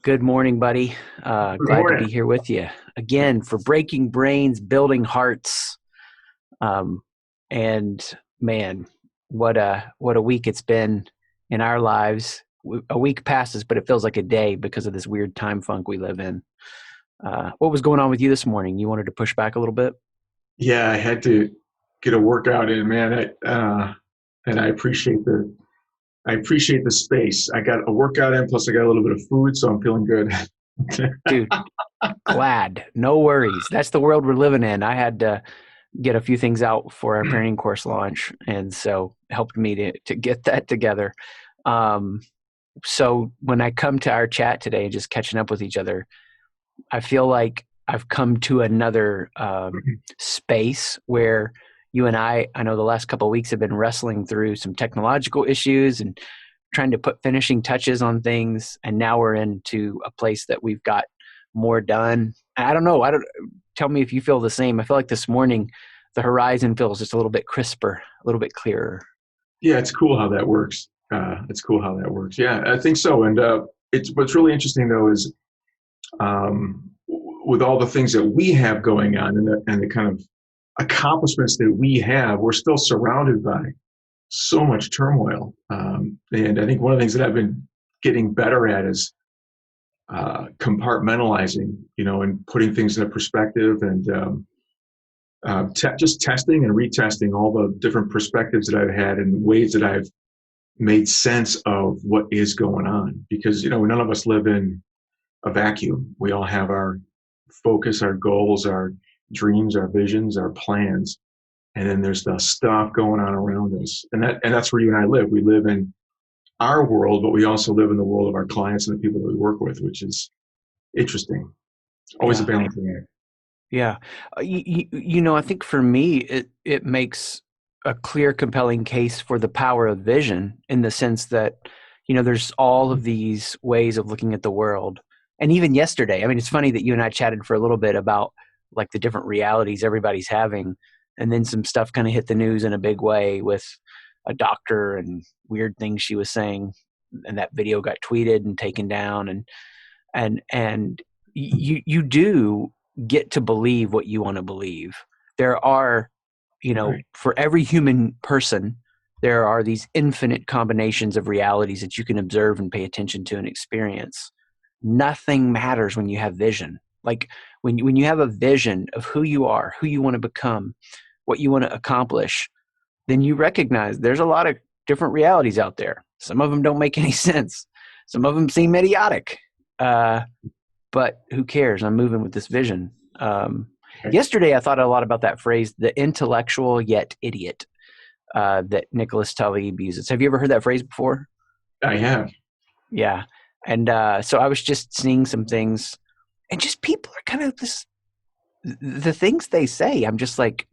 Good morning, buddy. Good Glad to morning. be here with you again for Breaking Brains, Building Hearts. Um, and man, what a week it's been in our lives. A week passes, but it feels like a day because of this weird time funk we live in. What was going on with you this morning? You wanted to push back a little bit? Yeah, I had to get a workout in, man. And I appreciate the space. I got a workout in, plus I got a little bit of food, so I'm feeling good. Dude, glad. No worries. That's the world we're living in. I had to get a few things out for our parenting course launch, and so helped me to get that together. Um, so when I come to our chat today, just catching up with each other, I feel like I've come to another space where you and I know the last couple of weeks have been wrestling through some technological issues and trying to put finishing touches on things. And now we're into a place that we've got more done. I don't know. Tell me if you feel the same. I feel like this morning the horizon feels just a little bit crisper, a little bit clearer. Yeah, it's cool how that works. It's cool how that works. Yeah, I think so. And it's what's really interesting though is with all the things that we have going on and the kind of accomplishments that we have, we're still surrounded by so much turmoil. And I think one of the things that I've been getting better at is compartmentalizing, and putting things in a perspective and just testing and retesting all the different perspectives that I've had and ways that I've made sense of what is going on. Because, none of us live in a vacuum. We all have our focus, our goals, our dreams, our visions, our plans. And then there's the stuff going on around us. And that's where you and I live. We live in our world, but we also live in the world of our clients and the people that we work with, which is interesting. Always a Yeah. balancing act. Yeah. I think for me, it makes a clear, compelling case for the power of vision in the sense that, there's all of these ways of looking at the world. And even yesterday, I mean, it's funny that you and I chatted for a little bit about like the different realities everybody's having. And then some stuff kind of hit the news in a big way with a doctor and weird things she was saying. And that video got tweeted and taken down. And you do get to believe what you want to believe. There are, Right. for every human person, there are these infinite combinations of realities that you can observe and pay attention to and experience. Nothing matters when you have vision. Like when you have a vision of who you are, who you want to become, what you want to accomplish, then you recognize there's a lot of different realities out there. Some of them don't make any sense. Some of them seem idiotic. But who cares? I'm moving with this vision. Right. Yesterday, I thought a lot about that phrase, the intellectual yet idiot, that Nicholas Taleb uses. Have you ever heard that phrase before? I have. Yeah. And so I was just seeing some things, and just people are kind of the things they say. I'm just like,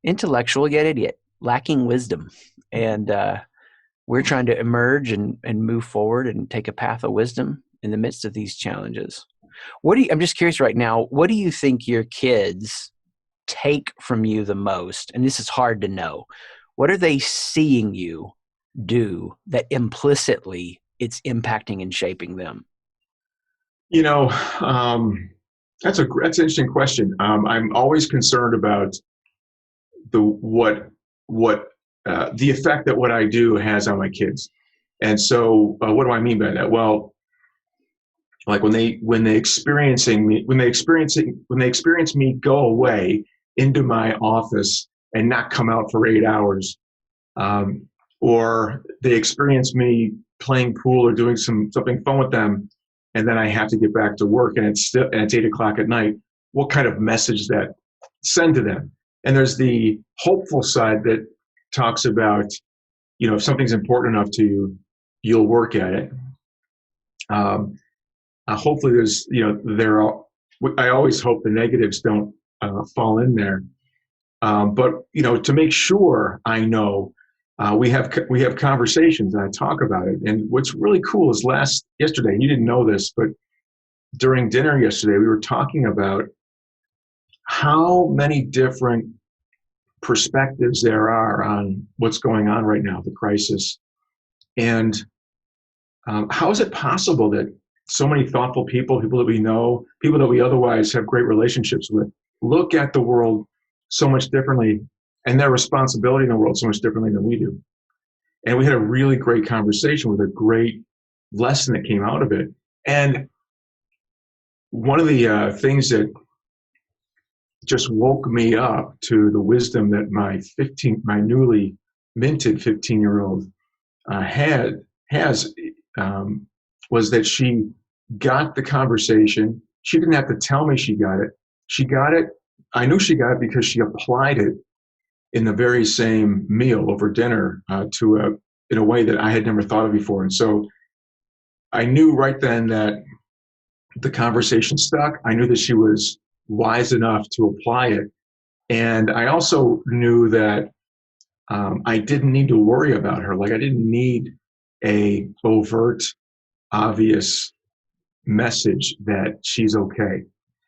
intellectual yet idiot, lacking wisdom. And we're trying to emerge and move forward and take a path of wisdom in the midst of these challenges. I'm just curious right now, what do you think your kids take from you the most? And this is hard to know. What are they seeing you do that implicitly it's impacting and shaping them? You know, that's an interesting question. I'm always concerned about the what the effect that what I do has on my kids. And so, what do I mean by that? Well, like when they experience me go away into my office and not come out for 8 hours, um, or they experience me playing pool or doing something fun with them, and then I have to get back to work and it's 8 o'clock at night. What kind of message that send to them? And there's the hopeful side that talks about, if something's important enough to you, you'll work at it. Um, Hopefully there's, there are, I always hope the negatives don't fall in there. But, to make sure I know, we have conversations and I talk about it. And what's really cool is yesterday, and you didn't know this, but during dinner yesterday, we were talking about how many different perspectives there are on what's going on right now, the crisis. And how is it possible that so many thoughtful people, people that we know, people that we otherwise have great relationships with, look at the world so much differently and their responsibility in the world so much differently than we do. And we had a really great conversation with a great lesson that came out of it. And one of the things that just woke me up to the wisdom that my newly minted 15-year-old has was that she got the conversation. She didn't have to tell me she got it. She got it. I knew she got it because she applied it in the very same meal over dinner in a way that I had never thought of before. And so I knew right then that the conversation stuck. I knew that she was wise enough to apply it. And I also knew that I didn't need to worry about her. Like I didn't need a overt, obvious message that she's okay.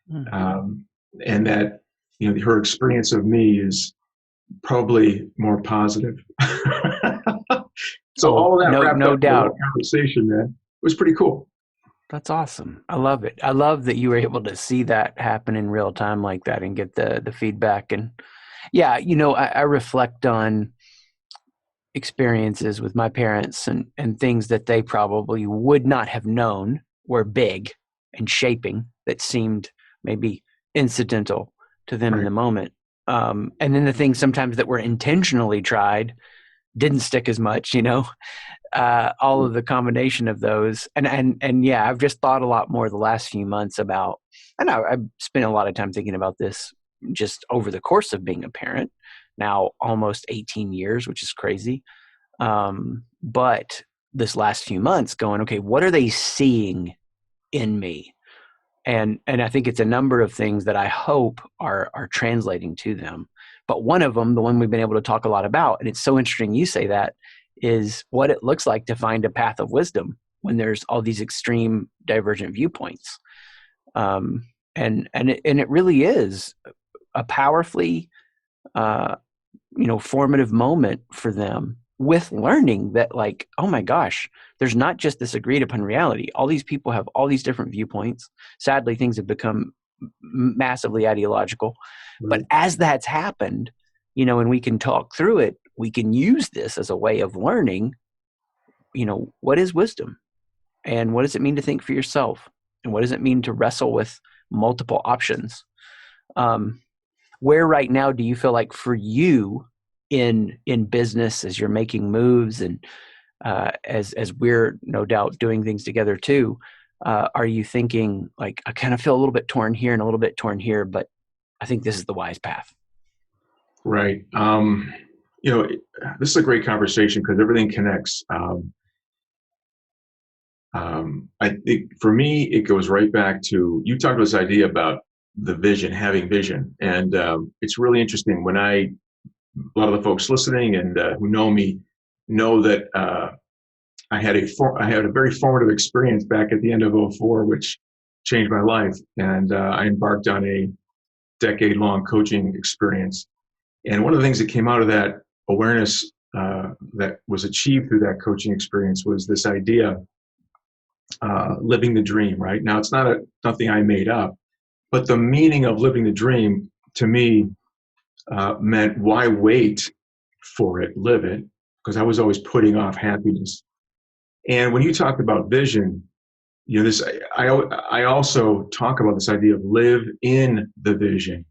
And that, her experience of me is probably more positive. So all of that wrapped no up doubt. in the conversation, man, it was pretty cool. That's awesome. I love it. I love that you were able to see that happen in real time like that and get the feedback. And yeah, I reflect on experiences with my parents and things that they probably would not have known were big and shaping that seemed maybe incidental to them in the moment. And then the things sometimes that were intentionally tried didn't stick as much, all of the combination of those. And yeah, I've just thought a lot more the last few months about, and I've spent a lot of time thinking about this just over the course of being a parent, now almost 18 years, which is crazy. But this last few months going, okay, what are they seeing in me? And I think it's a number of things that I hope are translating to them. But one of them, the one we've been able to talk a lot about, and it's so interesting you say that, is what it looks like to find a path of wisdom when there's all these extreme divergent viewpoints. And it really is a powerfully, formative moment for them with learning that, like, oh my gosh, there's not just this agreed upon reality. All these people have all these different viewpoints. Sadly, things have become massively ideological. But as that's happened, and we can talk through it, we can use this as a way of learning, what is wisdom and what does it mean to think for yourself? And what does it mean to wrestle with multiple options? Where right now do you feel like for you in business, as you're making moves and as we're no doubt doing things together too, are you thinking like, I kind of feel a little bit torn here and a little bit torn here, but I think this is the wise path? Right. This is a great conversation because everything connects. I think for me, it goes right back to, you talked about this idea about the vision, having vision. And it's really interesting when a lot of the folks listening and who know me know that I had a very formative experience back at the end of '04, which changed my life. And I embarked on a decade-long coaching experience. And one of the things that came out of that awareness that was achieved through that coaching experience was this idea, living the dream, right? Now, it's not nothing I made up, but the meaning of living the dream to me meant, why wait for it? Live it, because I was always putting off happiness. And when you talked about vision, this I also talk about this idea of live in the vision,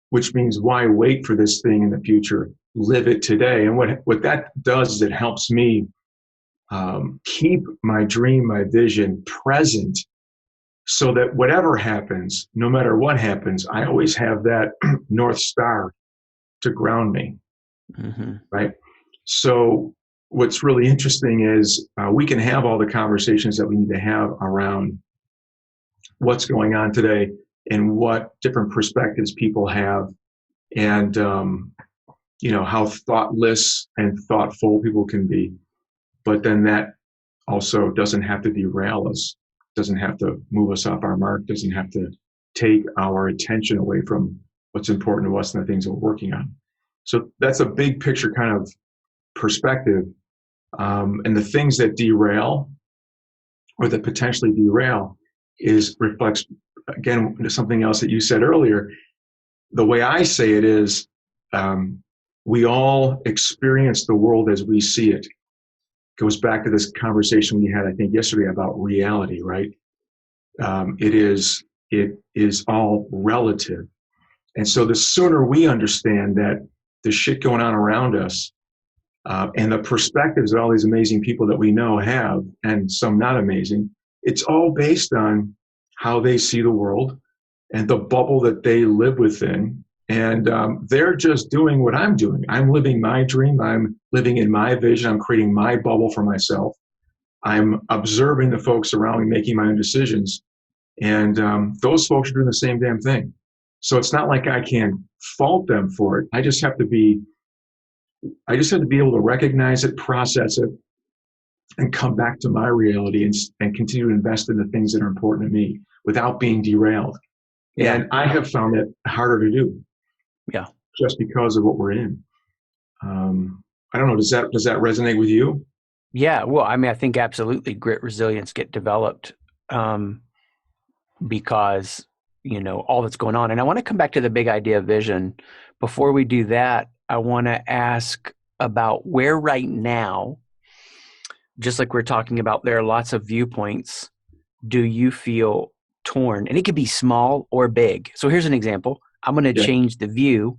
which means why wait for this thing in the future? Live it today. And what that does is it helps me keep my dream, my vision present, so that whatever happens, no matter what happens, I always have that North Star to ground me, right? So what's really interesting is we can have all the conversations that we need to have around what's going on today and what different perspectives people have, and how thoughtless and thoughtful people can be. But then that also doesn't have to derail us, doesn't have to move us off our mark, doesn't have to take our attention away from what's important to us and the things that we're working on. So that's a big picture kind of perspective. And the things that derail or that potentially derail reflects, again, something else that you said earlier. The way I say it is, we all experience the world as we see it. Goes back to this conversation we had, I think, yesterday about reality, right? It is all relative. And so the sooner we understand that the shit going on around us, and the perspectives that all these amazing people that we know have, and some not amazing, it's all based on how they see the world and the bubble that they live within. And they're just doing what I'm doing. I'm living my dream. I'm living in my vision. I'm creating my bubble for myself. I'm observing the folks around me, making my own decisions. And those folks are doing the same damn thing. So it's not like I can fault them for it. I just have to be able to recognize it, process it, and come back to my reality and continue to invest in the things that are important to me without being derailed. Yeah. And I have found it harder to do. Yeah. Just because of what we're in. I don't know. Does that resonate with you? Yeah. Well, I mean, I think absolutely grit, resilience get developed because, all that's going on. And I want to come back to the big idea vision. Before we do that, I want to ask about where right now, just like we're talking about, there are lots of viewpoints. Do you feel torn? And it could be small or big. So here's an example. I'm going to change the view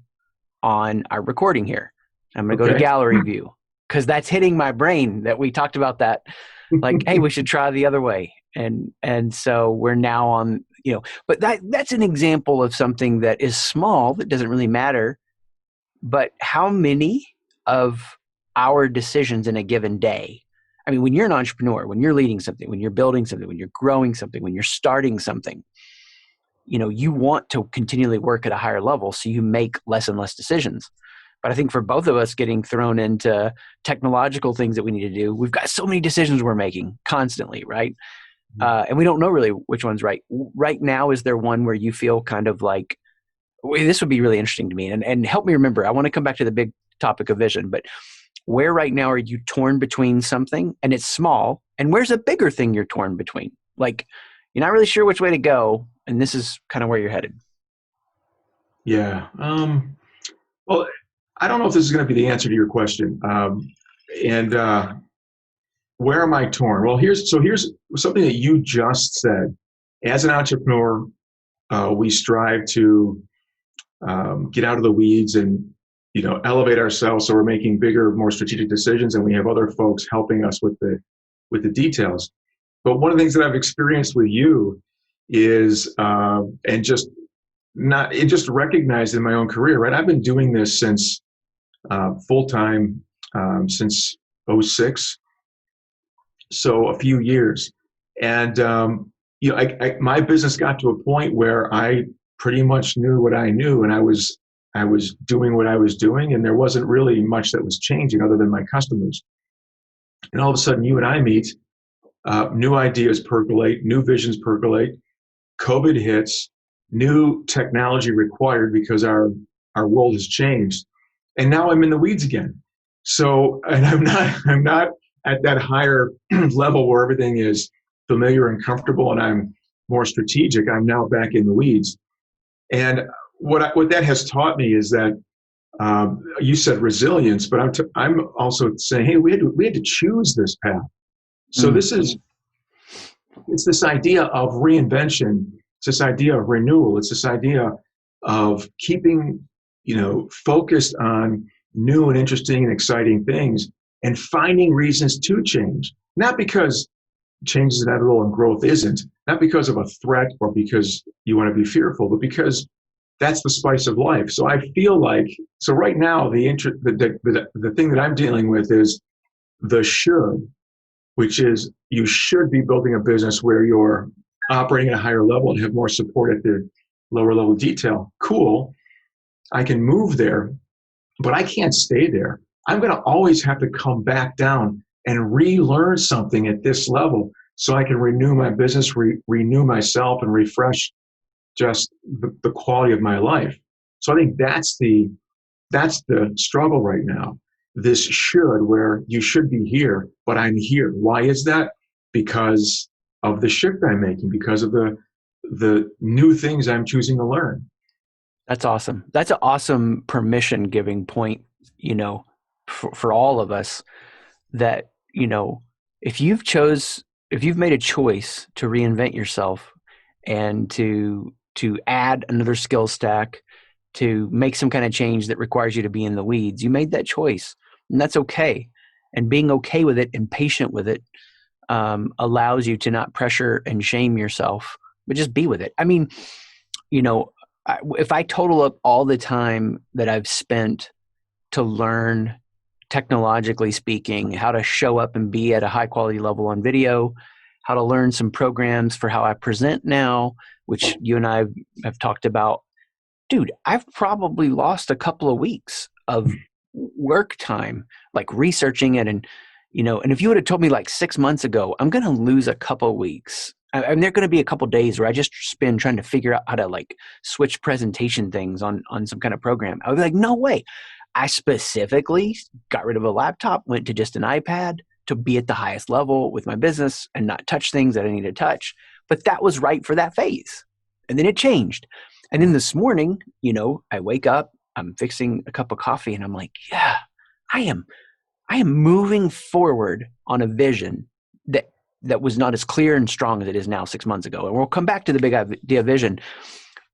on our recording here. I'm going to go to gallery view because that's hitting my brain that we talked about that. Like, hey, we should try the other way. And so we're now on, but that's an example of something that is small, that doesn't really matter. But how many of our decisions in a given day, I mean, when you're an entrepreneur, when you're leading something, when you're building something, when you're growing something, when you're starting something, you want to continually work at a higher level, so you make less and less decisions. But I think for both of us getting thrown into technological things that we need to do, we've got so many decisions we're making constantly, right? And we don't know really which one's right. Right now, is there one where you feel kind of like, this would be really interesting to me, and help me remember, I want to come back to the big topic of vision, but where right now are you torn between something and it's small, and where's a bigger thing you're torn between? Like, you're not really sure which way to go, and this is kind of where you're headed. Yeah. Well, I don't know if this is going to be the answer to your question. Where am I torn? Well, here's something that you just said. As an entrepreneur, we strive to get out of the weeds and elevate ourselves, so we're making bigger, more strategic decisions, and we have other folks helping us with the details. But one of the things that I've experienced with you is, and just recognized in my own career, right? I've been doing this since full time since 2006, so a few years, and my business got to a point where I pretty much knew what I knew, and I was doing what I was doing, and there wasn't really much that was changing other than my customers. And all of a sudden, you and I meet, new ideas percolate, new visions percolate, COVID hits, new technology required because our world has changed, and now I'm in the weeds again. So, and I'm not at that higher level where everything is familiar and comfortable, and I'm more strategic. I'm now back in the weeds, and what that has taught me is that, you said resilience, but I'm also saying, hey, we had to choose this path. So it's this idea of reinvention. It's this idea of renewal. It's this idea of keeping, focused on new and interesting and exciting things, and finding reasons to change. Not because change is inevitable and growth isn't. Not because of a threat or because you want to be fearful, but because that's the spice of life. So I feel like, right now, the thing that I'm dealing with is the should, which is you should be building a business where you're operating at a higher level and have more support at the lower level detail. Cool. I can move there, but I can't stay there. I'm going to always have to come back down and relearn something at this level so I can renew my business, renew myself, and refresh just the quality of my life. So I think that's the struggle right now. This should, where you should be here, but I'm here. Why is that? Because of the shift I'm making because of the new things I'm choosing to learn. That's awesome. That's an awesome permission giving point, for all of us that, if if you've made a choice to reinvent yourself and to add another skill stack, to make some kind of change that requires you to be in the weeds, you made that choice, and that's okay. And being okay with it and patient with it allows you to not pressure and shame yourself, but just be with it. I mean, if I total up all the time that I've spent to learn, technologically speaking, how to show up and be at a high quality level on video, how to learn some programs for how I present now, which you and I have talked about, dude, I've probably lost a couple of weeks of work time, like researching it. And if you would have told me like 6 months ago, I'm going to lose a couple of weeks. I mean, there are going to be a couple of days where I just spend trying to figure out how to like switch presentation things on some kind of program. I would be like, no way. I specifically got rid of a laptop, went to just an iPad to be at the highest level with my business and not touch things that I need to touch. But that was right for that phase. And then it changed. And then this morning, I wake up, I'm fixing a cup of coffee, and I'm like, yeah, I am moving forward on a vision that was not as clear and strong as it is now 6 months ago. And we'll come back to the big idea vision.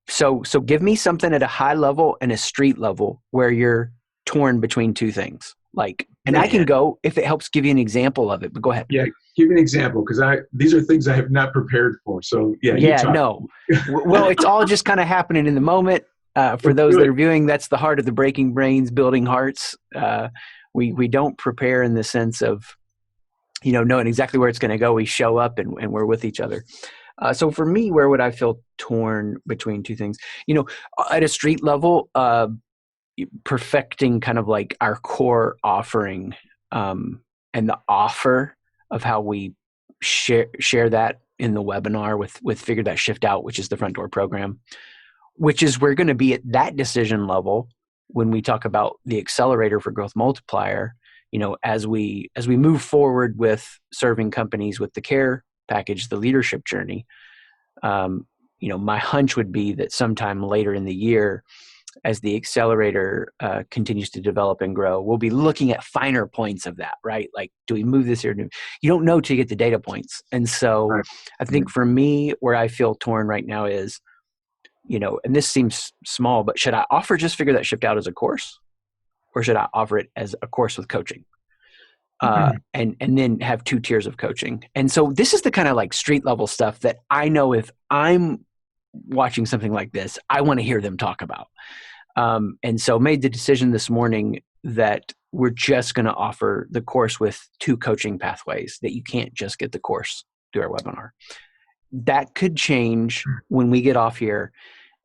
So give me something at a high level and a street level where you're torn between two things. And I can go if it helps give you an example of it, but go ahead. Yeah, give me an example, because these are things I have not prepared for. So no. Well, it's all just kind of happening in the moment. For those that are viewing, that's the heart of the Breaking Brains, Building Hearts. We don't prepare in the sense of, knowing exactly where it's going to go. We show up and we're with each other. So for me, where would I feel torn between two things? At a street level, perfecting kind of like our core offering and the offer of how we share that in the webinar with Figure That Shift Out, which is the Front Door program, which is we're going to be at that decision level when we talk about the accelerator for Growth Multiplier. As we move forward with serving companies with the care package, the leadership journey, my hunch would be that sometime later in the year, as the accelerator continues to develop and grow, we'll be looking at finer points of that, right? Like, do we move this here? You don't know till you get the data points. And so right. I think for me, where I feel torn right now is, and this seems small, but should I offer just Figure That Shift Out as a course? Or should I offer it as a course with coaching? And then have 2 tiers of coaching. And so this is the kind of like street level stuff that I know if I'm watching something like this, I want to hear them talk about. And so made the decision this morning that we're just going to offer the course with 2 coaching pathways, that you can't just get the course through our webinar. That could change when we get off here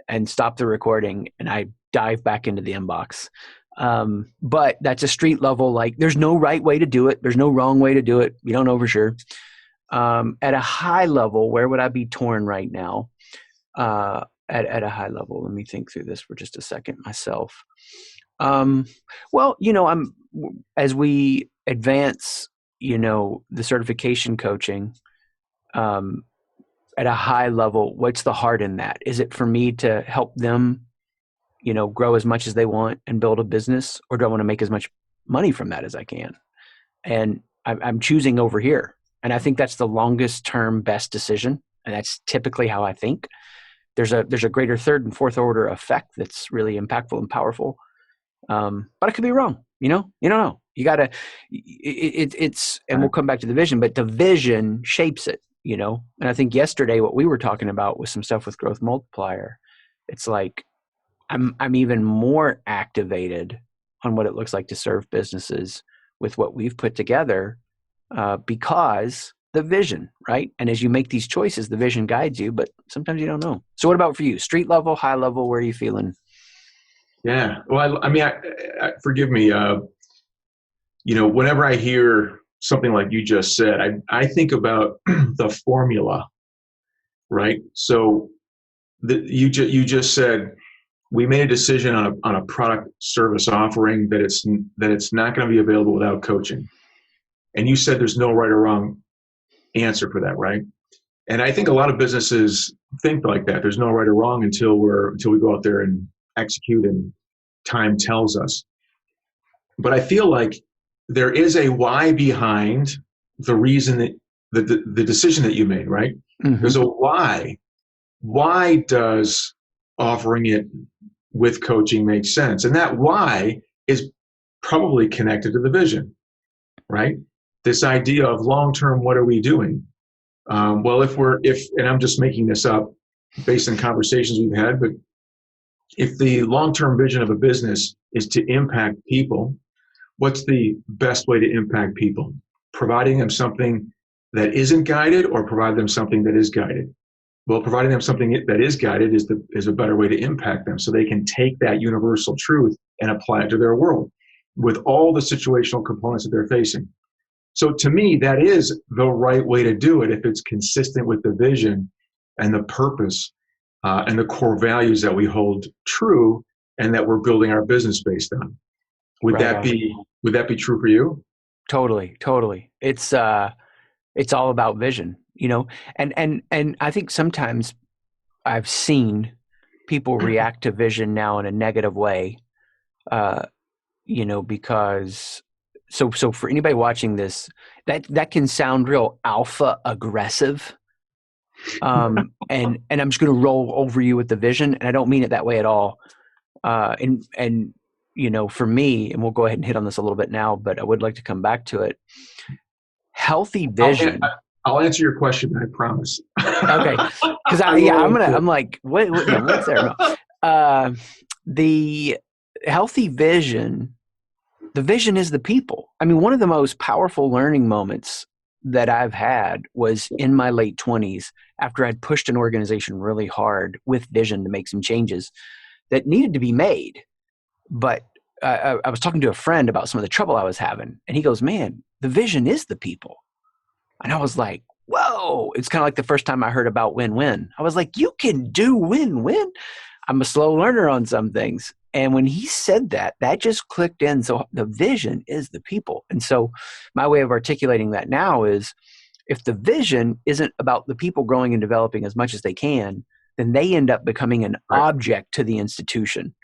and stop the recording and I dive back into the inbox. But that's a street level, like there's no right way to do it. There's no wrong way to do it. We don't know for sure. At a high level, where would I be torn right now? At a high level, let me think through this for just a second myself. Well, as we advance, the certification coaching, at a high level, what's the heart in that? Is it for me to help them grow as much as they want and build a business, or do I want to make as much money from that as I can? And I'm choosing over here. And I think that's the longest term best decision. And that's typically how I think. There's a greater third and fourth order effect that's really impactful and powerful. But I could be wrong. You don't know. You gotta, and we'll come back to the vision, but the vision shapes it, and I think yesterday what we were talking about was some stuff with Growth Multiplier. It's like, I'm even more activated on what it looks like to serve businesses with what we've put together because the vision, right? And as you make these choices, the vision guides you, but sometimes you don't know. So what about for you? Street level, high level, where are you feeling? Yeah. Well, forgive me. Whenever I hear something like you just said, I think about the formula, right? So you just said, we made a decision on a product service offering that it's not going to be available without coaching. And you said there's no right or wrong answer for that, right? And I think a lot of businesses think like that. There's no right or wrong until we go out there and execute, and time tells us. But I feel like there is a why behind the reason that the decision that you made, right? Mm-hmm. There's a why. Why does offering it with coaching make sense? And that why is probably connected to the vision, right? This idea of long-term, what are we doing? Well, and I'm just making this up based on conversations we've had, but if the long-term vision of a business is to impact people, what's the best way to impact people? Providing them something that isn't guided, or provide them something that is guided? Well, providing them something that is guided is a better way to impact them, so they can take that universal truth and apply it to their world with all the situational components that they're facing. So to me, that is the right way to do it if it's consistent with the vision and the purpose and the core values that we hold true and that we're building our business based on. Would that be true for you? Totally. It's all about vision, and I think sometimes I've seen people react to vision now in a negative way, because so for anybody watching this, that can sound real alpha aggressive. And I'm just going to roll over you with the vision, and I don't mean it that way at all. And for me, and we'll go ahead and hit on this a little bit now, but I would like to come back to it. Healthy vision. I'll answer your question, I promise. Okay, because I'm like, what's there? The healthy vision. The vision is the people. I mean, one of the most powerful learning moments that I've had was in my late 20s, after I'd pushed an organization really hard with vision to make some changes that needed to be made. But I was talking to a friend about some of the trouble I was having, and he goes, "Man, the vision is the people." And I was like, whoa, it's kind of like the first time I heard about win-win. I was like, you can do win-win. I'm a slow learner on some things. And when he said that, that just clicked in. So the vision is the people. And so my way of articulating that now is, if the vision isn't about the people growing and developing as much as they can, then they end up becoming an object to the institution.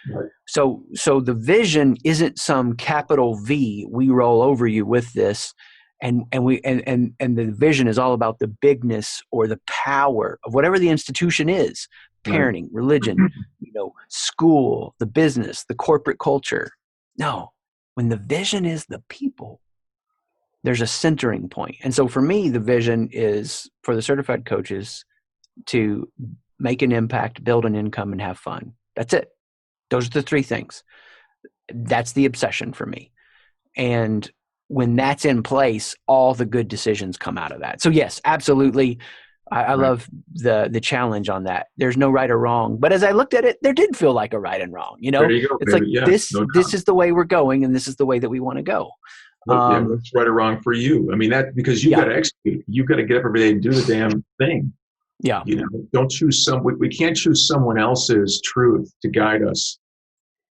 Right. So the vision isn't some capital V, we roll over you with this. And the vision is all about the bigness or the power of whatever the institution is: parenting, religion, school, the business, the corporate culture. No, when the vision is the people, there's a centering point. And so for me, the vision is for the certified coaches to make an impact, build an income, and have fun. That's it. Those are the three things. That's the obsession for me. And when that's in place, all the good decisions come out of that. So yes, absolutely. I love the challenge on that. There's no right or wrong. But as I looked at it, there did feel like a right and wrong. There you go, it's baby. Like this is the way we're going, and this is the way that we want to go. What's right or wrong for you? I mean, that because you've got to execute. You've got to get up every day and do the damn thing. Yeah. Don't choose we can't choose someone else's truth to guide us,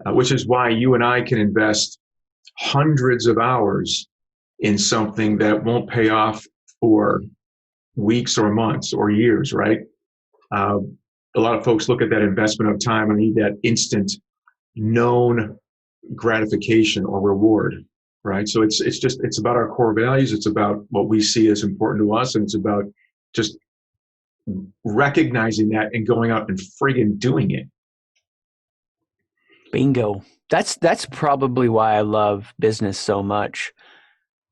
which is why you and I can invest hundreds of hours in something that won't pay off for weeks or months or years, right? A lot of folks look at that investment of time and need that instant known gratification or reward, right? So it's about our core values. It's about what we see as important to us. And it's about just recognizing that and going out and friggin' doing it. Bingo. That's probably why I love business so much,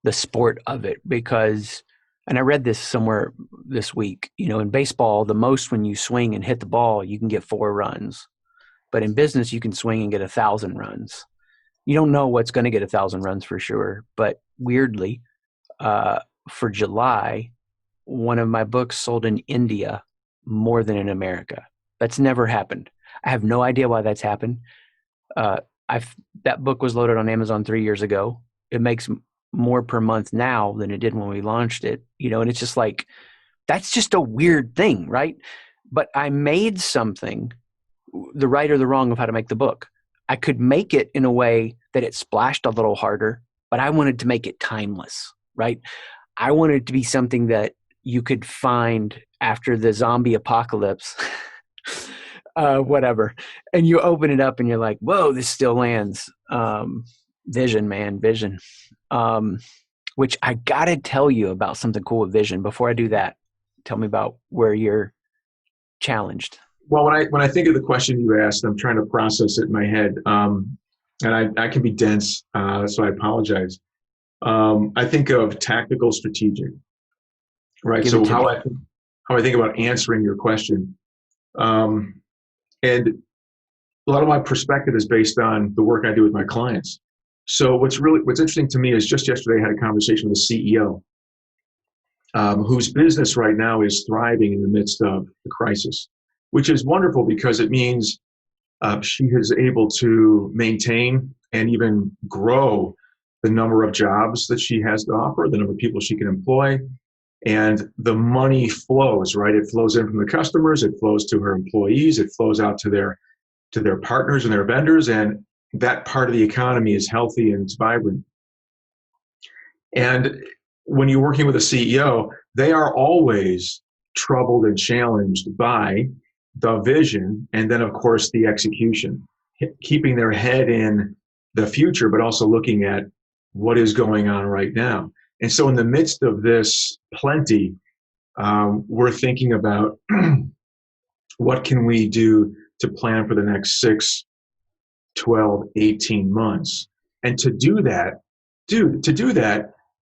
the sport of it, because, and I read this somewhere this week, in baseball, the most when you swing and hit the ball, you can get 4 runs. But in business, you can swing and get 1,000 runs. You don't know what's going to get 1,000 runs for sure. But weirdly, for July, one of my books sold in India more than in America. That's never happened. I have no idea why that's happened. That book was loaded on Amazon 3 years ago. It makes more per month now than it did when we launched it, and it's just like, that's just a weird thing, right? But I made something, the right or the wrong of how to make the book. I could make it in a way that it splashed a little harder, but I wanted to make it timeless, right? I wanted it to be something that you could find after the zombie apocalypse, whatever. And you open it up and you're like, whoa, this still lands. Vision, man, vision. Which I got to tell you about something cool with vision. Before I do that, tell me about where you're challenged. Well, when I think of the question you asked, I'm trying to process it in my head. And I can be dense, so I apologize. I think of tactical strategic, right? So how I think about answering your question. And a lot of my perspective is based on the work I do with my clients. So what's interesting to me is just yesterday I had a conversation with a CEO whose business right now is thriving in the midst of the crisis, which is wonderful because it means she is able to maintain and even grow the number of jobs that she has to offer, the number of people she can employ, and the money flows, right? It flows in from the customers, it flows to her employees, it flows out to their partners and their vendors, and that part of the economy is healthy and it's vibrant. And when you're working with a CEO, they are always troubled and challenged by the vision and then, of course, the execution, keeping their head in the future, but also looking at what is going on right now. And so in the midst of this plenty, we're thinking about what can we do to plan for the next 6, 12, 18 months. And to do that,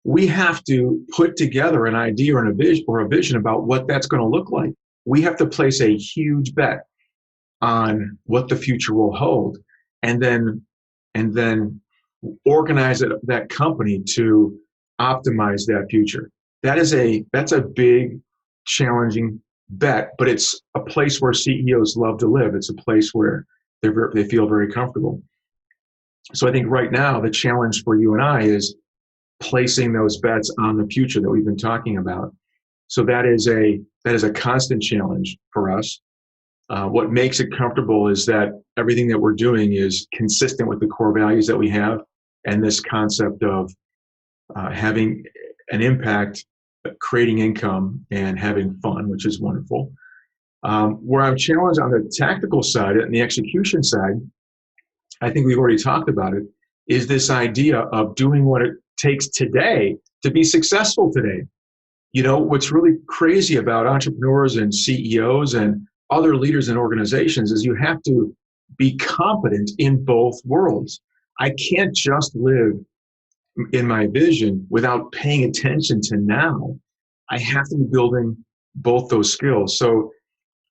we have to put together an idea or a vision about what that's going to look like. We have to place a huge bet on what the future will hold, and then organize that company to optimize that future. That's a big, challenging bet, but it's a place where CEOs love to live. It's a place where they feel very comfortable. So I think right now the challenge for you and I is placing those bets on the future that we've been talking about. So that is a constant challenge for us. What makes it comfortable is that everything that we're doing is consistent with the core values that we have, and this concept of having an impact, creating income, and having fun, which is wonderful. Where I'm challenged on the tactical side and the execution side, I think we've already talked about it, is this idea of doing what it takes today to be successful today. You know, what's really crazy about entrepreneurs and CEOs and other leaders in organizations is you have to be competent in both worlds. I can't just live in my vision without paying attention to now. I have to be building both those skills. So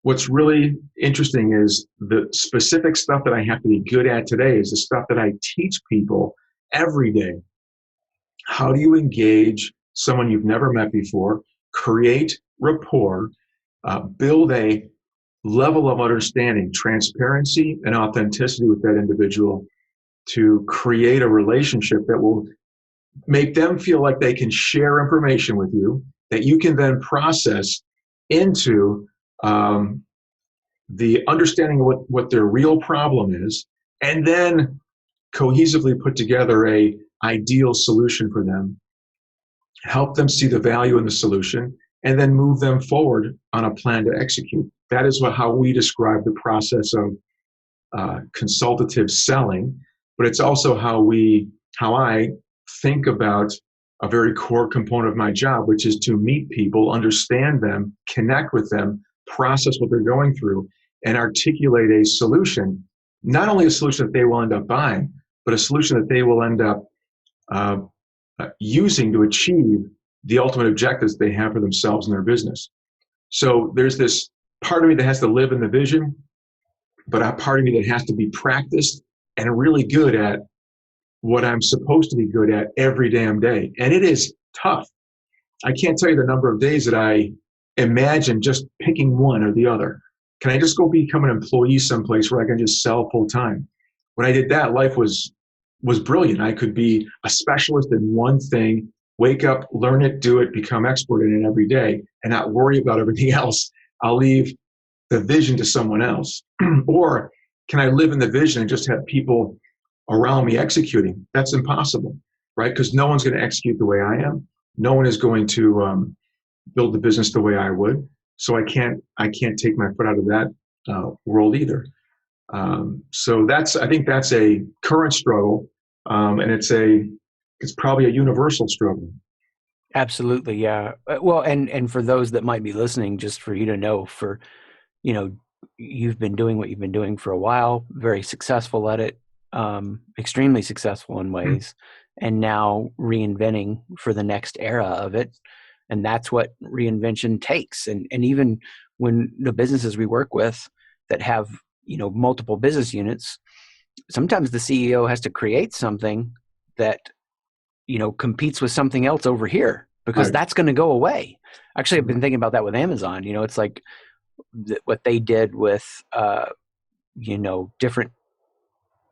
what's really interesting is the specific stuff that I have to be good at today is the stuff that I teach people every day. How do you engage someone you've never met before, create rapport, build a level of understanding, transparency, and authenticity with that individual to create a relationship that will make them feel like they can share information with you that you can then process into the understanding of what their real problem is, and then cohesively put together a ideal solution for them, help them see the value in the solution, and then move them forward on a plan to execute. That is how we describe the process of consultative selling, but it's also how I think about a very core component of my job, which is to meet people, understand them, connect with them, process what they're going through, and articulate a solution, not only a solution that they will end up buying, but a solution that they will end up using to achieve the ultimate objectives they have for themselves and their business. So there's this part of me that has to live in the vision, but a part of me that has to be practiced and really good at what I'm supposed to be good at every damn day. And it is tough. I can't tell you the number of days that I imagine just picking one or the other. Can I just go become an employee someplace where I can just sell full time? When I did that, life was brilliant. I could be a specialist in one thing, wake up, learn it, do it, become expert in it every day, and not worry about everything else. I'll leave the vision to someone else. Or can I live in the vision and just have people around me executing? That's impossible, right? Because no one's going to execute the way I am. No one is going to build the business the way I would. So I can't take my foot out of that world either. So I think that's a current struggle, and it's probably a universal struggle. Absolutely, yeah. Well, and for those that might be listening, just for you to know, for you know, you've been doing what you've been doing for a while, very successful at it, extremely successful in Hmm. ways, and now reinventing for the next era of it. And that's what reinvention takes. And even when the businesses we work with that have, multiple business units, sometimes the CEO has to create something that, competes with something else over here because Right. that's going to go away. Actually, I've been thinking about that with Amazon. It's like what they did with different,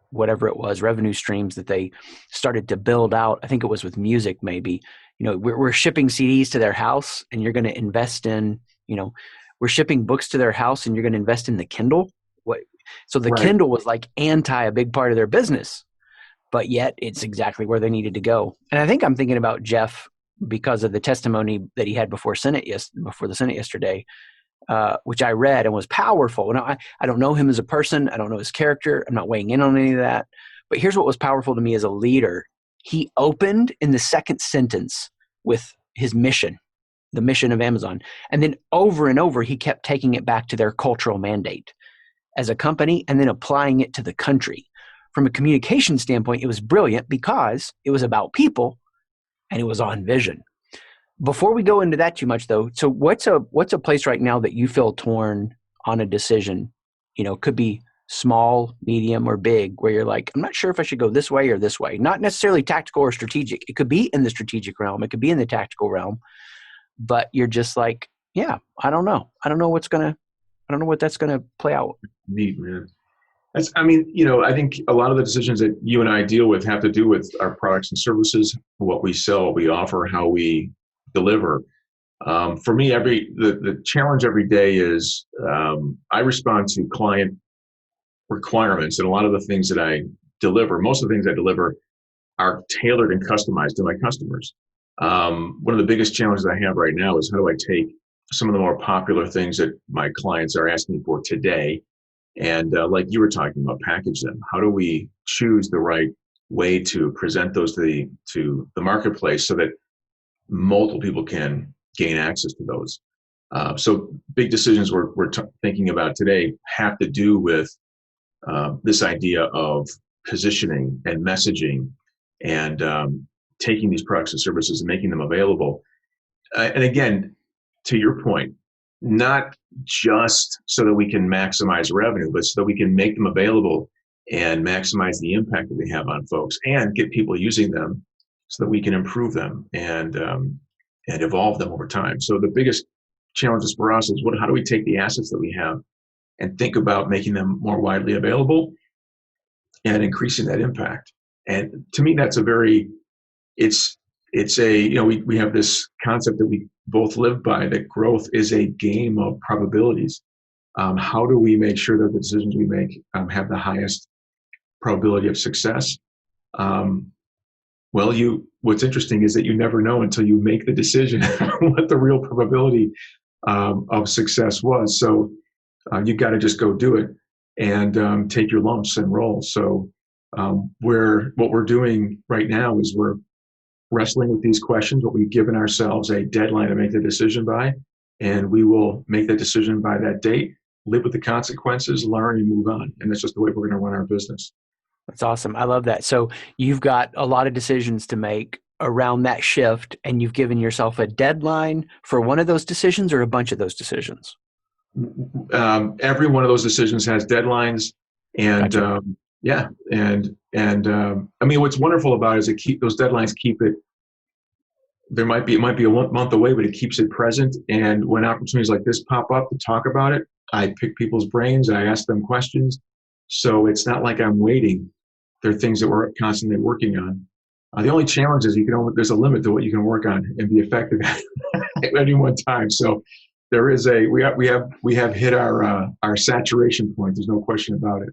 whatever it was, revenue streams that they started to build out. I think it was with music, maybe. We're shipping CDs to their house, and you're going to invest in, we're shipping books to their house, and you're going to invest in the Kindle. What? So the Right. Kindle was like anti a big part of their business, but yet it's exactly where they needed to go. And I think I'm thinking about Jeff because of the testimony that he had before before the Senate yesterday, which I read and was powerful. Now, I don't know him as a person. I don't know his character. I'm not weighing in on any of that. But here's what was powerful to me as a leader. He opened in the second sentence with his mission, the mission of Amazon. And then over and over, he kept taking it back to their cultural mandate as a company and then applying it to the country. From a communication standpoint, it was brilliant because it was about people and it was on vision. Before we go into that too much, though, so what's a place right now that you feel torn on a decision? Could be small, medium, or big, where you're like, I'm not sure if I should go this way or this way. Not necessarily tactical or strategic. It could be in the strategic realm. It could be in the tactical realm. But you're just like, yeah, I don't know. I don't know what that's gonna play out. Neat, man. I mean, I think a lot of the decisions that you and I deal with have to do with our products and services, what we sell, what we offer, how we deliver. For me, the challenge every day is I respond to client requirements, and a lot of the things that I deliver, most of the things I deliver, are tailored and customized to my customers. One of the biggest challenges I have right now is how do I take some of the more popular things that my clients are asking for today, and like you were talking about, package them. How do we choose the right way to present those to the marketplace so that multiple people can gain access to those? So big decisions we're thinking about today have to do with this idea of positioning and messaging, and taking these products and services and making them available. And again, to your point, not just so that we can maximize revenue, but so that we can make them available and maximize the impact that they have on folks and get people using them so that we can improve them and evolve them over time. So the biggest challenges for us is how do we take the assets that we have and think about making them more widely available and increasing that impact. And to me, that's a very, it's, it's a, we have this concept that we both live by, that growth is a game of probabilities. How do we make sure that the decisions we make have the highest probability of success? Well, what's interesting is that you never know until you make the decision what the real probability of success was. So you got to just go do it and take your lumps and roll. So what we're doing right now is we're wrestling with these questions, but we've given ourselves a deadline to make the decision by, and we will make that decision by that date, live with the consequences, learn, and move on. And that's just the way we're going to run our business. That's awesome. I love that. So you've got a lot of decisions to make around that shift, and you've given yourself a deadline for one of those decisions or a bunch of those decisions. Every one of those decisions has deadlines, and Gotcha. yeah, and I mean, what's wonderful about it is those deadlines keep it. It might be a month away, but it keeps it present. And when opportunities like this pop up to talk about it, I pick people's brains, I ask them questions. So it's not like I'm waiting. There are things that we're constantly working on. The only challenge is there's a limit to what you can work on and be effective at at any one time. So we have hit our saturation point. There's no question about it.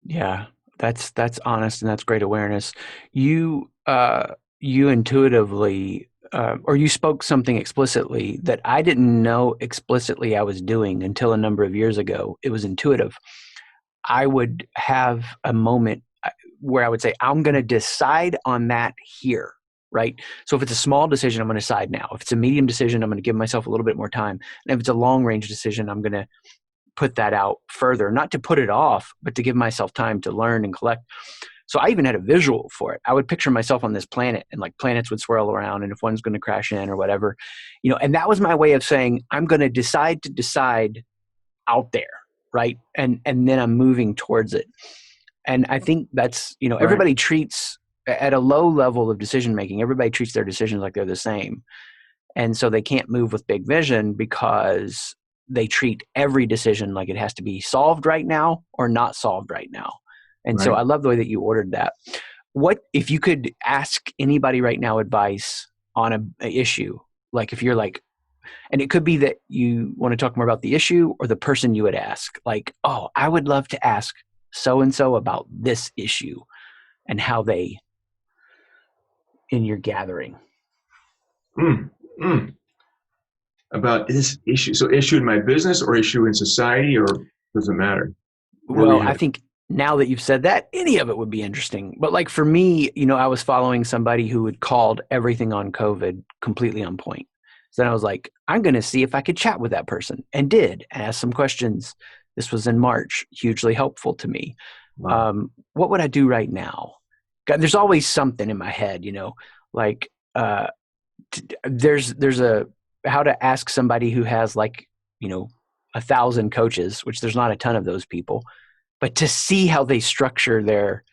Yeah, that's honest and that's great awareness. You intuitively or you spoke something explicitly that I didn't know explicitly I was doing until a number of years ago. It was intuitive. I would have a moment where I would say, I'm going to decide on that here, right? So if it's a small decision, I'm going to decide now. If it's a medium decision, I'm going to give myself a little bit more time. And if it's a long range decision, I'm going to put that out further, not to put it off, but to give myself time to learn and collect. So I even had a visual for it. I would picture myself on this planet, and like planets would swirl around, and if one's going to crash in or whatever, and that was my way of saying, I'm going to decide out there. Right. And then I'm moving towards it. And I think that's, Right. everybody treats at a low level of decision making, everybody treats their decisions like they're the same. And so they can't move with big vision because they treat every decision like it has to be solved right now or not solved right now. And so Right. I love the way that you ordered that. What if you could ask anybody right now advice on a issue, like if you're like, and it could be that you want to talk more about the issue or the person you would ask, like, oh, I would love to ask so-and-so about this issue and how they, in your gathering. Mm, mm. About this issue. So issue in my business or issue in society, or does it matter? Well, I think now that you've said that, any of it would be interesting. But like for me, I was following somebody who had called everything on COVID completely on point. So then I was like, I'm going to see if I could chat with that person, and did ask some questions. This was in March, hugely helpful to me. Wow. What would I do right now? God, there's always something in my head, like there's a how to ask somebody who has 1,000 coaches, which there's not a ton of those people, but to see how they structure their,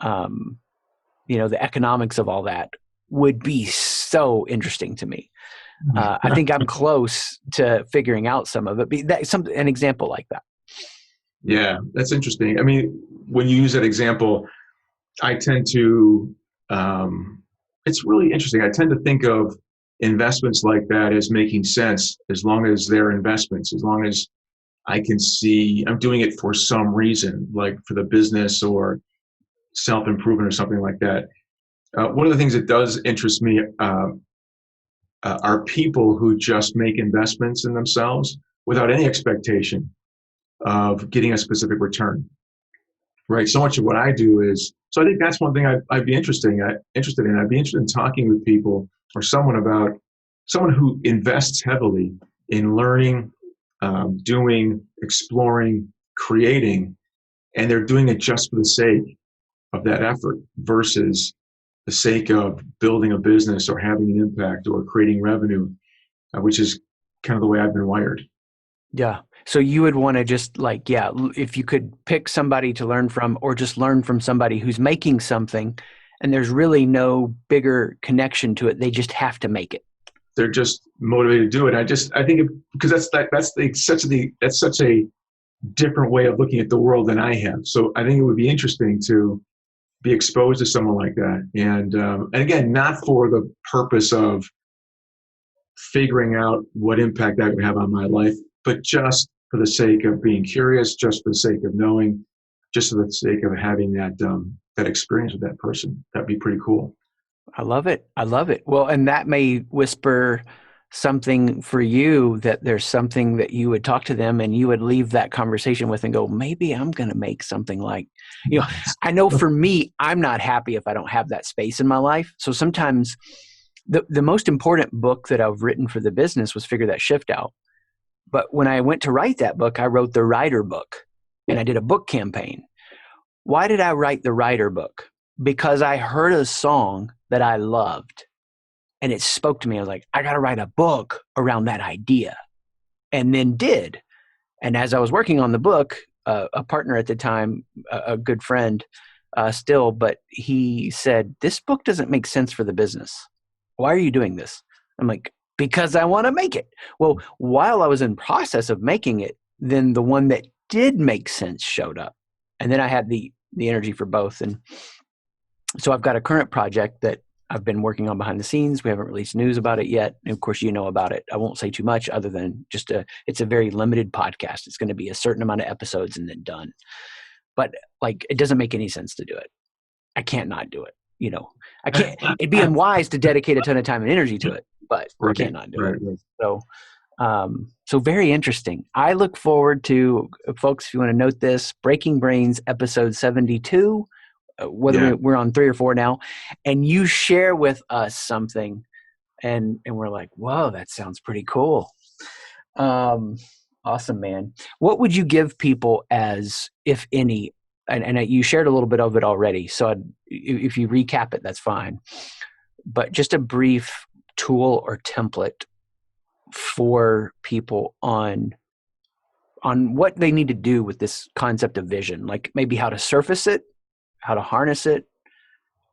the economics of all that would be so interesting to me. I think I'm close to figuring out some of it. An example like that. Yeah, that's interesting. I mean, when you use that example, I tend to, it's really interesting. I tend to think of investments like that as making sense as long as they're investments, as long as I can see I'm doing it for some reason, like for the business or self-improvement or something like that. One of the things that does interest me are people who just make investments in themselves without any expectation of getting a specific return. Right. So much of what I do is, so I think that's one thing I'd be interested in. I'd be interested in talking with people or someone who invests heavily in learning, doing, exploring, creating, and they're doing it just for the sake of that effort versus the sake of building a business or having an impact or creating revenue, which is kind of the way I've been wired. Yeah. So you would want to just if you could pick somebody to learn from, or just learn from somebody who's making something and there's really no bigger connection to it. They just have to make it. They're just motivated to do it. I think because that's such a different way of looking at the world than I have. So I think it would be interesting to be exposed to someone like that. And again, not for the purpose of figuring out what impact that would have on my life, but just for the sake of being curious, just for the sake of knowing, just for the sake of having that experience with that person. That'd be pretty cool. I love it. I love it. Well, and that may whisper something for you, that there's something that you would talk to them and you would leave that conversation with and go, maybe I'm going to make something like, I know for me, I'm not happy if I don't have that space in my life. So sometimes the most important book that I've written for the business was Figure That Shift Out. But when I went to write that book, I wrote the writer book and I did a book campaign. Why did I write the writer book? Because I heard a song that I loved and it spoke to me. I was like, I got to write a book around that idea, and then did. And as I was working on the book, a partner at the time, a good friend still, but he said, this book doesn't make sense for the business. Why are you doing this? I'm like, because I want to make it. Well, while I was in process of making it, then the one that did make sense showed up. And then I had the energy for both. And so I've got a current project that I've been working on behind the scenes. We haven't released news about it yet. And of course, you know about it. I won't say too much other than it's a very limited podcast. It's going to be a certain amount of episodes and then done. But it doesn't make any sense to do it. I can't not do it. I can't. It'd be unwise to dedicate a ton of time and energy to it, but I can't not do it. Right. So, so very interesting. I look forward to, folks, if you want to note this, Breaking Brains episode 72, whether we're on 3 or 4 now, and you share with us something, and we're like, whoa, that sounds pretty cool. Awesome, man. What would you give people as, if any, and you shared a little bit of it already, so if you recap it, that's fine, but just a brief tool or template for people on what they need to do with this concept of vision, like maybe how to surface it, how to harness it.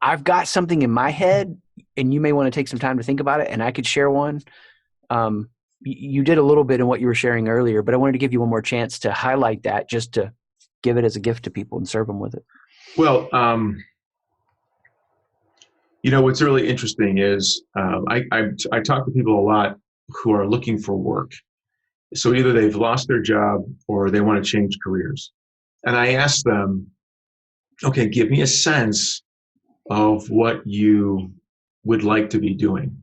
I've got something in my head, and you may want to take some time to think about it, and I could share one. You did a little bit in what you were sharing earlier, but I wanted to give you one more chance to highlight that, just to give it as a gift to people and serve them with it. Well, what's really interesting is I talk to people a lot who are looking for work. So either they've lost their job or they want to change careers. And I ask them, okay, give me a sense of what you would like to be doing.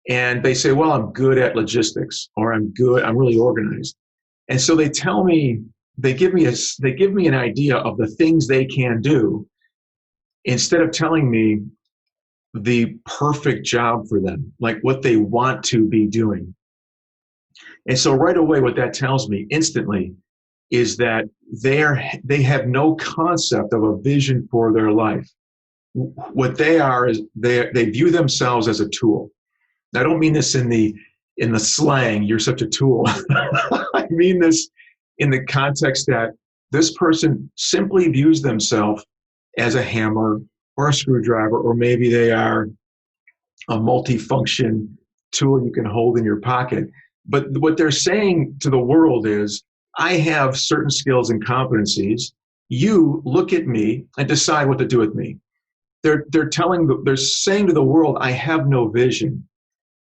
And they say, well, I'm good at logistics, or I'm really organized. And so they tell me, they give me an idea of the things they can do, instead of telling me the perfect job for them, like what they want to be doing. And so right away, what that tells me instantly is that they have no concept of a vision for their life. What they are is they view themselves as a tool. I don't mean this in the slang, you're such a tool. I mean this in the context that this person simply views themselves as a hammer or a screwdriver, or maybe they are a multifunction tool you can hold in your pocket. But what they're saying to the world is, I have certain skills and competencies. You look at me and decide what to do with me. They're saying to the world, I have no vision.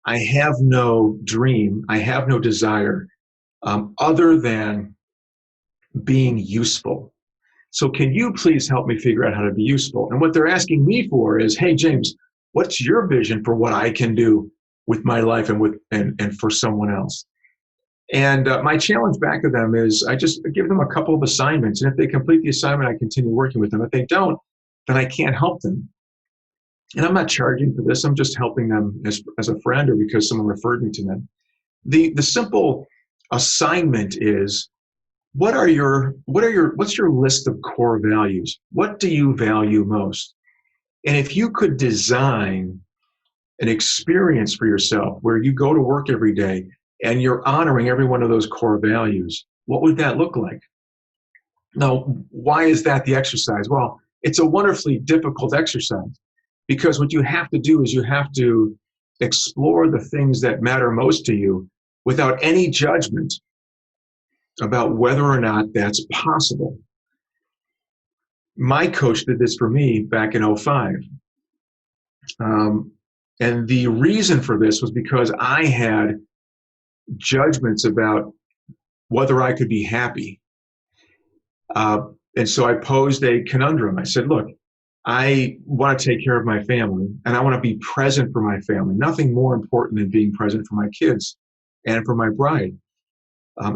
I have no dream. I have no desire other than being useful. So can you please help me figure out how to be useful? And what they're asking me for is, hey, James, what's your vision for what I can do with my life and for someone else? And my challenge back to them is I just give them a couple of assignments. And if they complete the assignment, I continue working with them. If they don't, then I can't help them. And I'm not charging for this. I'm just helping them as a friend, or because someone referred me to them. The simple assignment is, what's your list of core values? What do you value most? And if you could design an experience for yourself where you go to work every day and you're honoring every one of those core values, what would that look like? Now, why is that the exercise? Well, it's a wonderfully difficult exercise, because what you have to do is you have to explore the things that matter most to you without any judgment about whether or not that's possible. My coach did this for me back in 2005. And the reason for this was because I had judgments about whether I could be happy. And so I posed a conundrum. I said, look, I want to take care of my family, and I want to be present for my family. Nothing more important than being present for my kids and for my bride.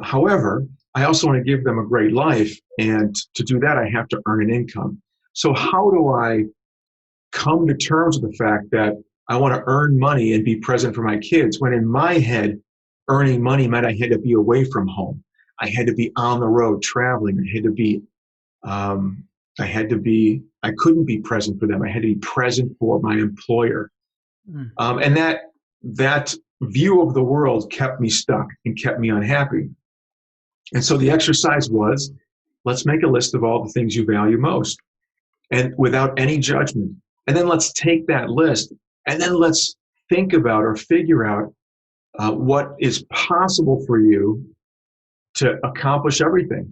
However, I also want to give them a great life, and to do that, I have to earn an income. So how do I come to terms with the fact that I want to earn money and be present for my kids, when in my head, earning money meant I had to be away from home. I had to be on the road traveling. I couldn't be present for them. I had to be present for my employer. And that view of the world kept me stuck and kept me unhappy. And so the exercise was, let's make a list of all the things you value most, and without any judgment. And then let's take that list and then let's think about or figure out what is possible for you to accomplish everything.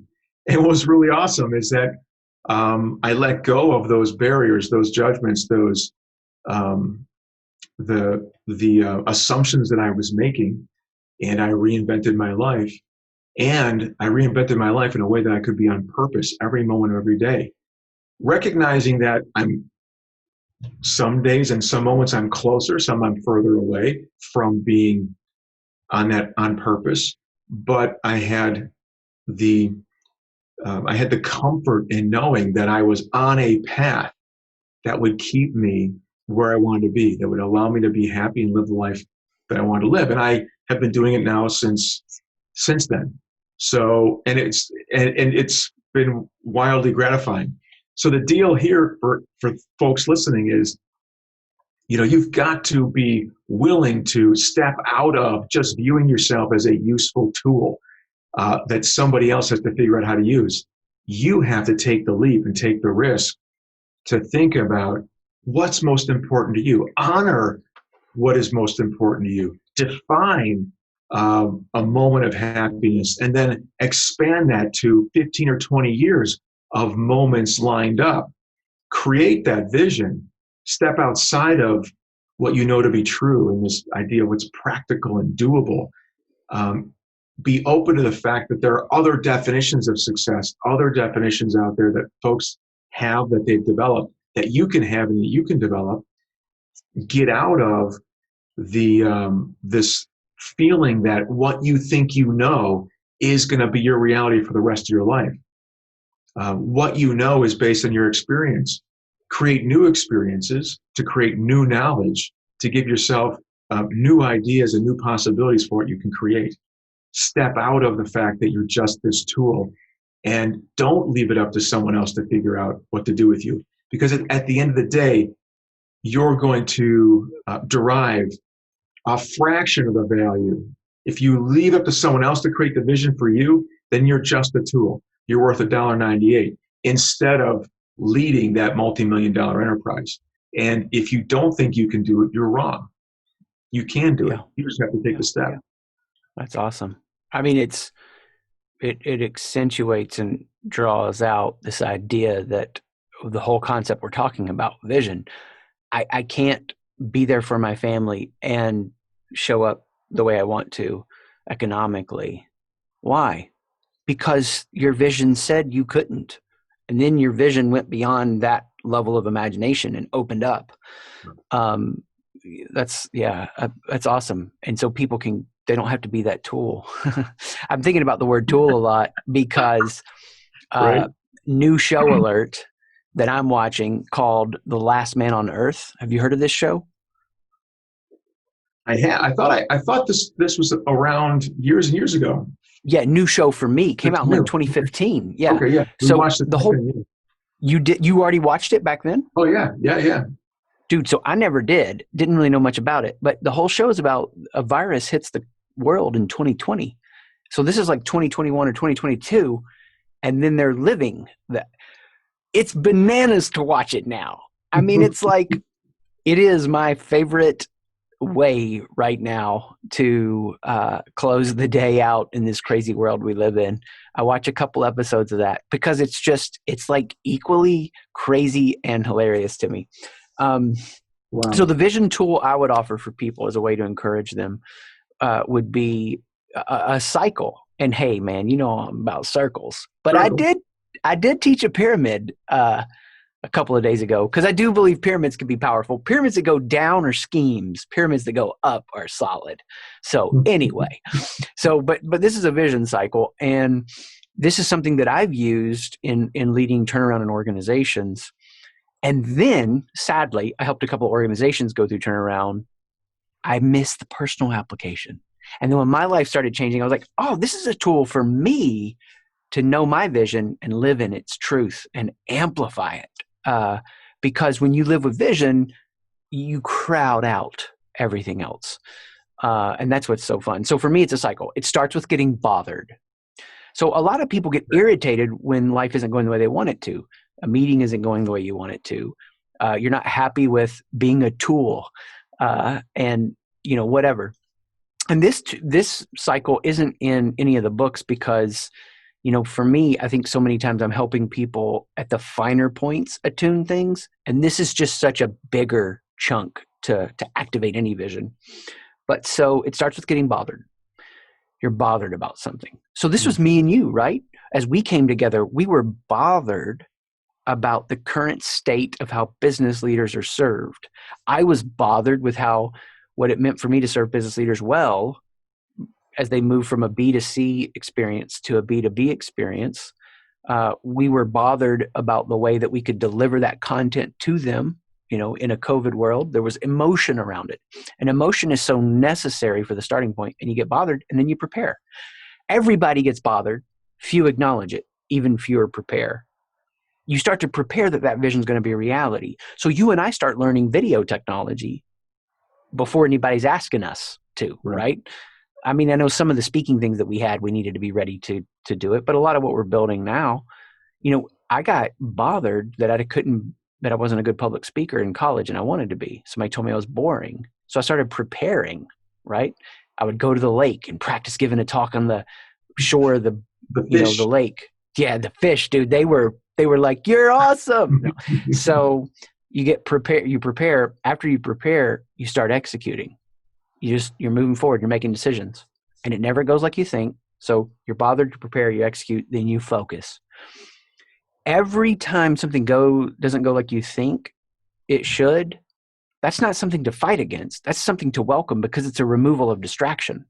And what was really awesome is that I let go of those barriers, those judgments, those the assumptions that I was making, and I reinvented my life. And I reinvented my life in a way that I could be on purpose every moment of every day, recognizing that I'm Some days and some moments I'm closer, some I'm further away from being on purpose. But the I had the comfort in knowing that I was on a path that would keep me where I wanted to be, that would allow me to be happy and live the life that I wanted to live. And I have been doing it now since then. So, and it's been wildly gratifying. So the deal here for folks listening is, you've got to be willing to step out of just viewing yourself as a useful tool that somebody else has to figure out how to use. You have to take the leap and take the risk to think about what's most important to you. Honor what is most important to you. Define a moment of happiness, and then expand that to 15 or 20 years of moments lined up. Create that vision. Step outside of what you know to be true and this idea of what's practical and doable. Be open to the fact that there are other definitions of success, other definitions out there that folks have, that they've developed, that you can have and that you can develop. Get out of this feeling that what you think you know is going to be your reality for the rest of your life. What you know is based on your experience. Create new experiences to create new knowledge, to give yourself new ideas and new possibilities for what you can create. Step out of the fact that you're just this tool, and don't leave it up to someone else to figure out what to do with you. Because at the end of the day, you're going to derive a fraction of the value. If you leave it to someone else to create the vision for you, then you're just a tool. You're worth $1.98 instead of leading that multi-million-dollar enterprise. And if you don't think you can do it, you're wrong. You can do it. You just have to take the step. Yeah. That's awesome. I mean, it accentuates and draws out this idea that the whole concept we're talking about, vision. I can't be there for my family and show up the way I want to economically. Why? Because your vision said you couldn't. And then your vision went beyond that level of imagination and opened up. That's awesome. And so people they don't have to be that tool. I'm thinking about the word tool a lot because Right. New show alert that I'm watching called The Last Man on Earth. Have you heard of this show? I thought this was around years and years ago. Yeah, new show for me. Came out in like 2015. Yeah. Okay, yeah. So the whole you already watched it back then? Oh yeah. Dude, so I never didn't really know much about it, but the whole show is about a virus hits the world in 2020. So this is like 2021 or 2022, and then they're living that. It's bananas to watch it now. I mean, it's like, it is my favorite way right now to close the day out in this crazy world we live in. I watch a couple episodes of that because it's like equally crazy and hilarious to me. Wow. So the vision tool I would offer for people as a way to encourage them would be a cycle. And hey, man, you know about circles, but I did teach a pyramid a couple of days ago because I do believe pyramids can be powerful. Pyramids that go down are schemes. Pyramids that go up are solid. So anyway, but this is a vision cycle, and this is something that I've used in leading turnaround in organizations. And then, sadly, I helped a couple of organizations go through turnaround. I missed the personal application. And then when my life started changing, I was like, oh, this is a tool for me to know my vision and live in its truth and amplify it. Because when you live with vision, you crowd out everything else. And that's what's so fun. So for me, it's a cycle. It starts with getting bothered. So a lot of people get irritated when life isn't going the way they want it to. A meeting isn't going the way you want it to. You're not happy with being a tool, and whatever. And this cycle isn't in any of the books because, for me, I think so many times I'm helping people at the finer points attune things, and this is just such a bigger chunk to activate any vision. But so it starts with getting bothered. You're bothered about something. So this was me and you, right? As we came together, we were bothered about the current state of how business leaders are served. I was bothered with what it meant for me to serve business leaders well as they move from a B2C experience to a B2B experience. We were bothered about the way that we could deliver that content to them. In a COVID world, there was emotion around it. And emotion is so necessary for the starting point, and you get bothered and then you prepare. Everybody gets bothered. Few acknowledge it. Even fewer prepare. You start to prepare that vision is going to be a reality. So you and I start learning video technology before anybody's asking us to, right? I mean, I know some of the speaking things that we needed to be ready to do it, but a lot of what we're building now, I got bothered that I wasn't a good public speaker in college, and I wanted to be. Somebody told me I was boring. So I started preparing, right? I would go to the lake and practice giving a talk on the shore of the lake. Yeah, the fish, dude, they were like, "You're awesome." No. So you prepare. After you prepare, you start executing. You're moving forward, you're making decisions, and it never goes like you think. So you're bothered to prepare, you execute, then you focus. Every time something doesn't go like you think it should, that's not something to fight against. That's something to welcome, because it's a removal of distraction.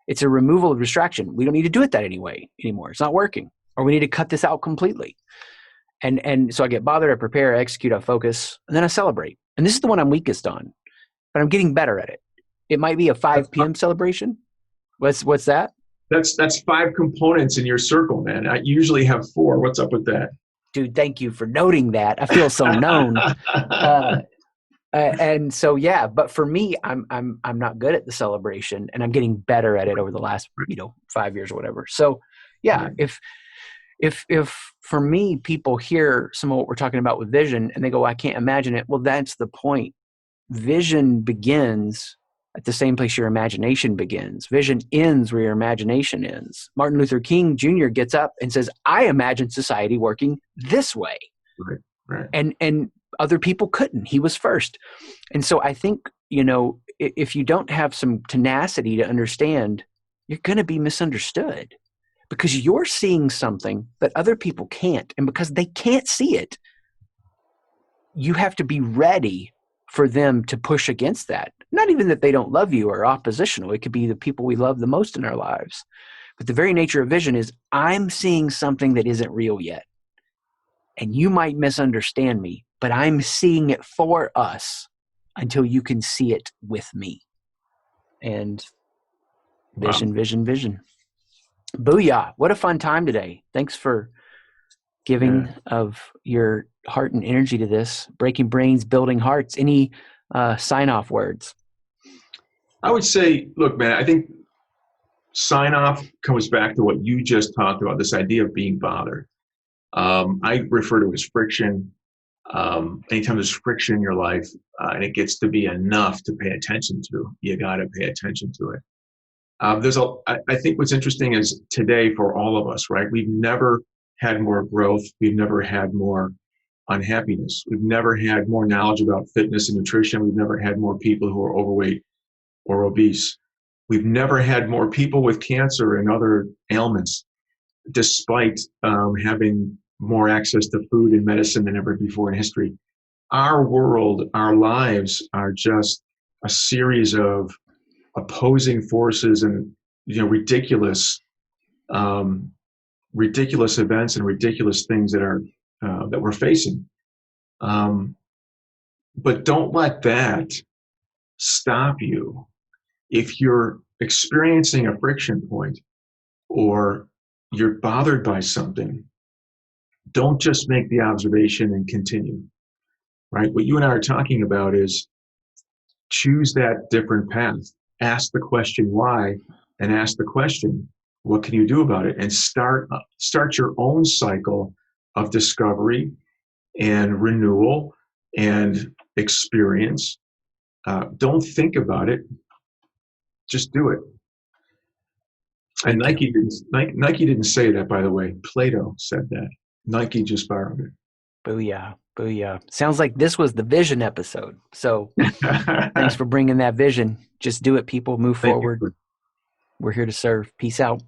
It's a removal of distraction. We don't need to do it that anymore. It's not working. Or we need to cut this out completely. And so I get bothered, I prepare, I execute, I focus, and then I celebrate. And this is the one I'm weakest on, but I'm getting better at it. It might be a 5 p.m. celebration. What's that? That's 5 components in your circle, man. I usually have 4. What's up with that? Dude, thank you for noting that. I feel so known. And so, yeah, but for me, I'm not good at the celebration, and I'm getting better at it over the last, 5 years or whatever. So yeah, if for me, people hear some of what we're talking about with vision and they go, "I can't imagine it." Well, that's the point. Vision begins at the same place your imagination begins. Vision ends where your imagination ends. Martin Luther King Jr. gets up and says, "I imagine society working this way." Right. And other people couldn't. He was first. And so I think, if you don't have some tenacity to understand, you're going to be misunderstood, because you're seeing something that other people can't. And because they can't see it, you have to be ready for them to push against that. Not even that they don't love you or oppositional. It could be the people we love the most in our lives. But the very nature of vision is, I'm seeing something that isn't real yet. And you might misunderstand me, but I'm seeing it for us until you can see it with me. And vision, vision. Booyah. What a fun time today. Thanks for giving of your heart and energy to this. Breaking brains, building hearts. Any sign-off words? I would say, look, man, I think sign-off comes back to what you just talked about, this idea of being bothered. I refer to it as friction. Anytime there's friction in your life and it gets to be enough to pay attention to, you got to pay attention to it. I think what's interesting is today for all of us, right? We've never had more growth. We've never had more unhappiness. We've never had more knowledge about fitness and nutrition. We've never had more people who are overweight or obese. We've never had more people with cancer and other ailments, despite having more access to food and medicine than ever before in history. Our world, our lives are just a series of opposing forces and ridiculous events and ridiculous things that we're facing. But don't let that stop you. If you're experiencing a friction point or you're bothered by something, don't just make the observation and continue, right? What you and I are talking about is choose that different path. Ask the question why, and ask the question, what can you do about it? And start your own cycle of discovery and renewal and experience. Don't think about it. Just do it. And Nike didn't say that, by the way. Plato said that. Nike just borrowed it. Booyah. Booyah. Sounds like this was the vision episode. So thanks for bringing that vision. Just do it, people. Move forward. We're here to serve. Peace out.